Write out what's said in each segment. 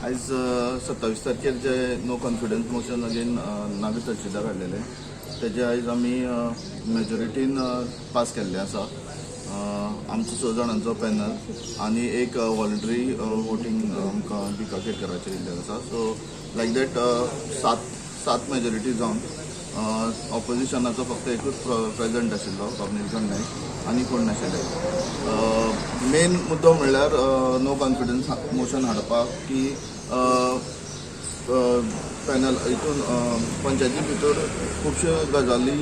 आज 27 तारखेर जे नो कॉन्फिडन्स मोशन अगेन नावी तहसीलदार हाडलेले तेजे आयज आमी मेजॉरिटीन पास केल्ले आसा. आमचो 6 जाणांचो पॅनल आनी एक वॉलंटरी वोटींग आमकां बिका केरकराचेर दिल्लें आसा. सो लायक दॅट सात मेजॉरिटी जावन ऑपोजिशनाचो फक्त एकूच प्रेझेंट आशिल्लो रॉबनीलकन नायक आनी कोण नाशिल्ले. मेन मुद्दो म्हणल्यार नो कॉन्फिडन्स मोशन हाडपाक की पॅनल हितून पंचायती भितर खुबश्यो गजाली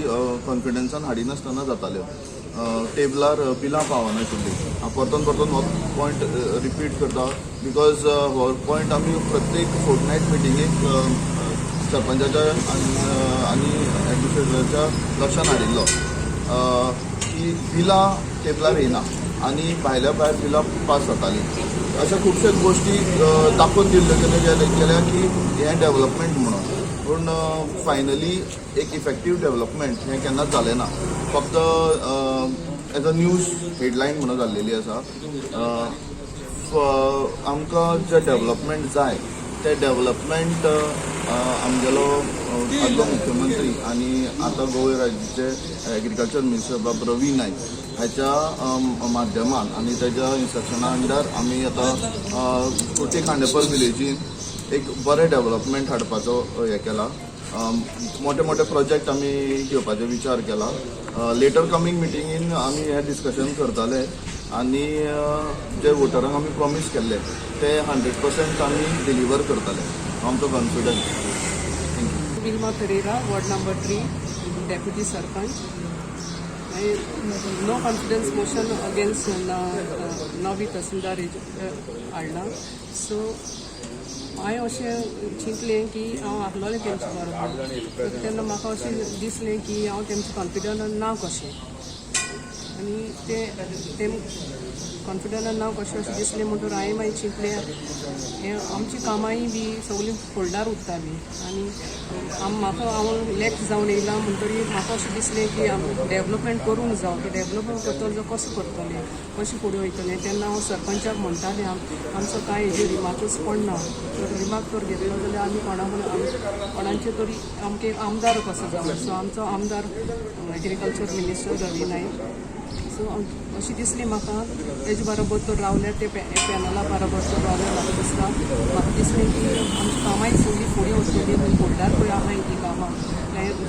कॉन्फिडन्सान हाडिनासतना जाताल्यो. टेबलार बिलां पावनाशिल्लीं. हांव परतून हो पॉयंट रिपीट करता बिकॉज हो पॉयंट आमी प्रत्येक फोर्टनायट मिटिंगेक सरपंचाच्या आनी एडमिनिस्ट्रेटराच्या लक्षांत हाडिल्लो की बिलां टेबलार येना आनी भायल्या बिलां पास जातालीं. अशा खुबश्या गोष्टी दाखोवन दिल्ल्यो केल्या की हें डेव्हलपमेंट म्हणून. पूण फायनली एक इफेक्टीव डेव्हलपमेंट हें केन्नाच जालें ना. फक्त एज अ न्यूज हेडलायन म्हणून जाल्लेली आसा. आमकां जें डेव्हलपमेंट जाय तें डेव्हलपमेंट आमगेलो आदलो मुख्यमंत्री आनी आतां गोंय राज्याचे एग्रीकल्चर मिनिस्टर बाब रवी नायक हाच्या माध्यमान आनी तेज्या इन्स्ट्रक्शना अंडर आमी आतां कुर्टी खांडेपर विलेजीन एक बरें डेव्हलपमेंट हाडपाचो हें केला. मोठे मोठे प्रोजेक्ट आमी घेवपाचो विचार केला. लेटर कमींग मिटिंगीन आमी हें डिस्कशन करताले आनी जे वोटरांक आमी प्रॉमीस केल्ले ते 100% आमी डिलिव्हर करतले. आमचो confidence. Wilma Pereira, ward number 3, deputy sarpanch. No confidence motion against नवी तहसीलदार हाडला. सो हांवें अशें चिंतलें की हांव आहलोलें तेंचे बरोबर. तेन्ना म्हाका अशें दिसलें की हांव तेंचे कॉन्फिडन्सान ना कशें आनी ते कॉन्फिडन्सान ना कशें अशें दिसलें म्हणटून हांवें मागीर चिंतलें हें आमची कामांय बी सगळीं फोल्डार उरतालीं आनी म्हाका हांव इलेक्ट जावन येयलां म्हणटरी म्हाका अशें दिसलें की डेव्हलपमेंट करूंक जाय. की डेव्हलपमेंट करतलो जाल्यार कसो करतलें कशें फुडें वयतलें. तेन्ना हांव सरपंचाक म्हणटालें आमचो कांय हेजेर रिमार्कूच पडना. तर रिमार्क तर घेतलो जाल्यार आमी कोणाचे तरी आमकां एक आमदार कसो जावं. सो आमचो आमदार agriculture minister Ravi Naik. So अशी दिसली म्हाका तेजे बरोबर तर रावल्यार ते पॅनला बरोबर तर रावल्यार म्हाका दिसता. म्हाका दिसलें की आमची कामांय सगळीं फुडें वचतलीं. खंय फोल्डार पळय आहाय ती कामां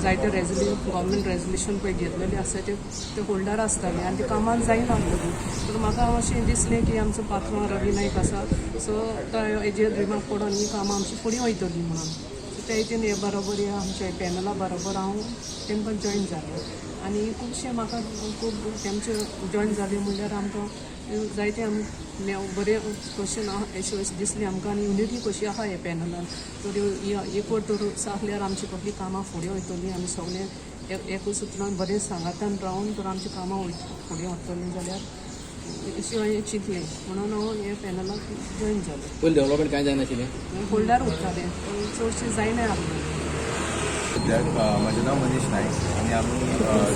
जायते गव्हर्मेंट रेजोल्युशन पळय घेतलेली आसा ते होल्डार आसताले आनी ते कामां जायना आसलेली. तर म्हाका अशें दिसलें की आमचो पात्र रवी नायक आसा सो हेजेर रिमार्क पडोन ही कामां आमची फुडें वयतली म्हणून. सो ते हेजेर हे बरोबर आमच्या पॅनला बरोबर हांव तेंकां जॉयन जालें आनी खुबशे म्हाका खूब तेमचे जॉयन जाले म्हणल्यार आमकां जायते आमी बरे क्वेश्चन अशें दिसले आमकां आनी युनिटी कशी आहा हे पॅनलान. तर एकवट तर आसल्यार आमची कसली कामां फुडें वयतलीं आमी सगळें एकूच सुत्रान बरें सांगातान रावन तर आमची कामां फुडें वतलीं जाल्यार अशें हांवें चिंतलें म्हणून हांव हे पॅनलाक जॉयन जालें. पयलीं डेव्हलपमेंट कांय जायनाशिल्लें. फोल्डार उरतालें चडशें जायना आसलें. म्हजें नांव मनीश नायक आनी आमी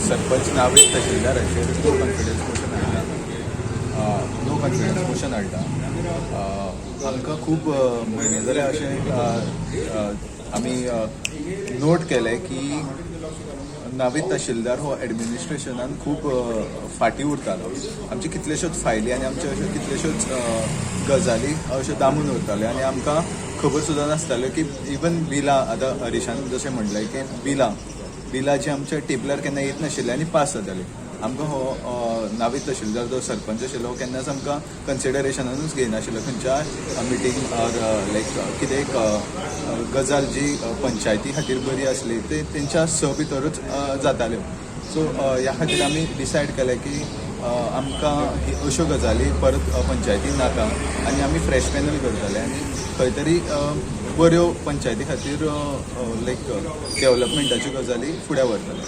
सरपंच नावी तहसीलदाराचेर नो कॉन्फिडन्स मोशन हाडला. नो कॉन्फिडन्स मोशन हाडटा. आमकां खूब म्हयने जाले अशें आमी नोट केलें की नावी तहसीलदार हो एडमिनिस्ट्रेशनान खूब फाटीं उरतालो. आमचे कितल्योश्योच फायली आनी आमचे अश्यो कितल्योश्योच गजाली अश्यो दामून उरताल्यो आनी आमकां खबर सुद्दां नासताल्यो की इवन बिलां आतां हरिशान जशें म्हणलें की बिलां जी आमच्या टेबलार केन्ना येत नाशिल्ली आनी पास जाताली. आमकां हो नावी तहसीलदार जो सरपंच आशिल्लो केन्नाच आमकां कन्सिडरेशनानूच घेयनाशिल्लो. खंयच्या मिटींग ऑर लायक कितें गजाल जी पंचायती खातीर बरी आसली ते तेंच्या भितरूच जाताल्यो. सो ह्या खातीर आमी डिसायड केलें की आमकां अश्यो गजाली परत पंचायतीन नाका आनी आमी फ्रेश पॅनल करतले आनी खंय तरी बऱ्यो पंचायती खातीर लायक डेव्हलपमेंटाच्यो गजाली फुडें व्हरतले.